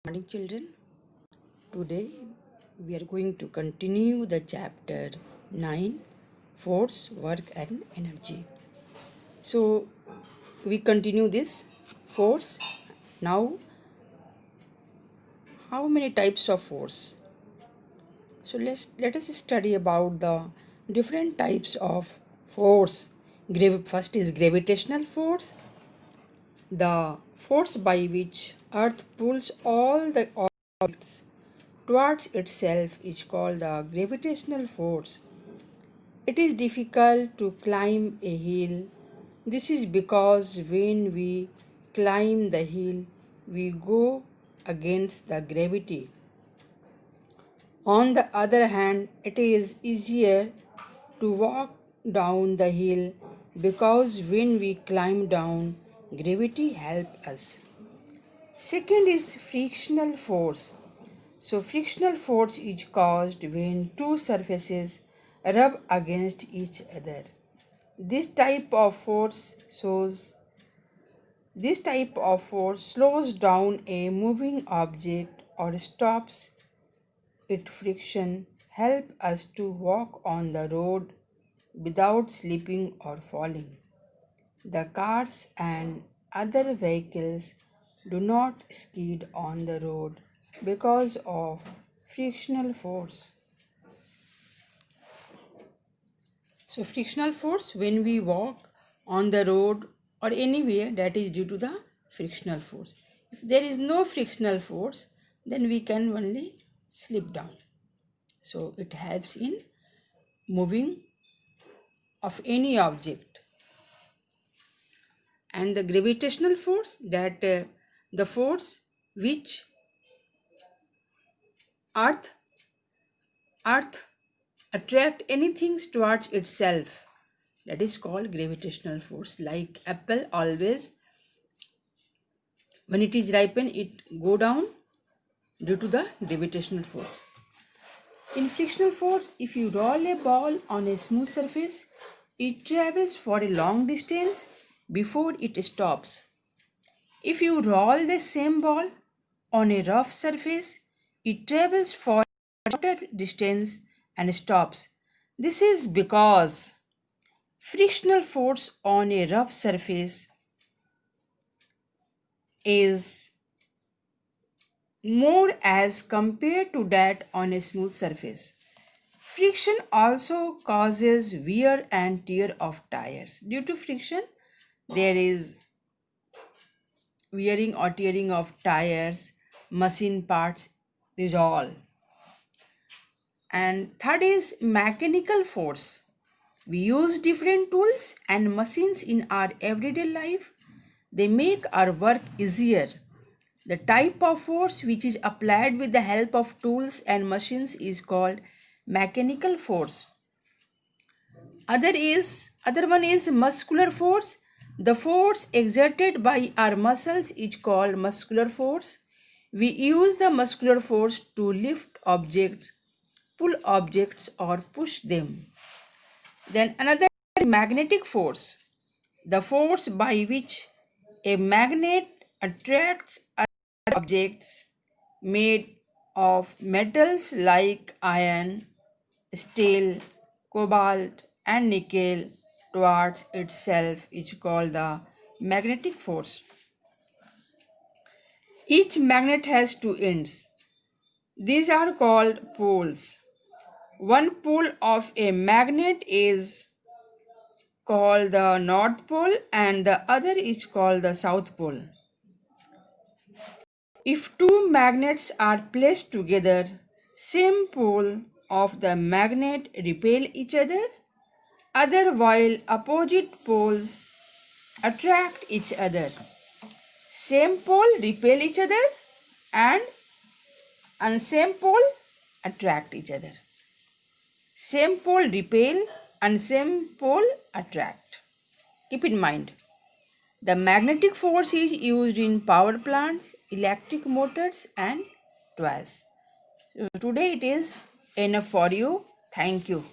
Morning, children. Today we are going to continue the chapter 9, Force, Work and Energy. So we continue this force. Now, how many types of force? So let us study about the different types of force. First is gravitational force, the force by which Earth pulls all the objects towards itself is called the gravitational force. It is difficult to climb a hill. This is because when we climb the hill, we go against the gravity. On the other hand, it is easier to walk down the hill because when we climb down, gravity helps us. Second is frictional force. So, frictional force is caused when two surfaces rub against each other. This type of force slows down a moving object or stops it. Friction help us to walk on the road without slipping or falling. The cars and other vehicles do not skid on the road because of frictional force. So, frictional force when we walk on the road or anywhere, that is due to the frictional force. If there is no frictional force, then we can only slip down. So, it helps in moving of any object. And the gravitational force, that the force which earth attract anything towards itself, that is called gravitational force. Like apple, always when it is ripen, it go down due to the gravitational force. In frictional force, if you roll a ball on a smooth surface, it travels for a long distance before it stops. If you roll the same ball on a rough surface, it travels for a shorter distance and stops. This is because frictional force on a rough surface is more as compared to that on a smooth surface. Friction also causes wear and tear of tires. Due to friction, there is wearing or tearing of tires, machine parts, is all. And third is mechanical force. We use different tools and machines in our everyday life. They make our work easier. The type of force which is applied with the help of tools and machines is called mechanical force. Other one is muscular force. The force exerted by our muscles is called muscular force. We use the muscular force to lift objects, pull objects or push them. Then another is magnetic force. The force by which a magnet attracts other objects made of metals like iron, steel, cobalt, and nickel towards itself is called the magnetic force. Each magnet has two ends. These are called poles. One pole of a magnet is called the North Pole and the other is called the South Pole. If two magnets are placed together, same pole of the magnet repel each other, while opposite poles attract each other. Same pole repel each other and same pole attract each other. Same pole repel and same pole attract. Keep in mind. The magnetic force is used in power plants, electric motors and toys. So today it is enough for you. Thank you.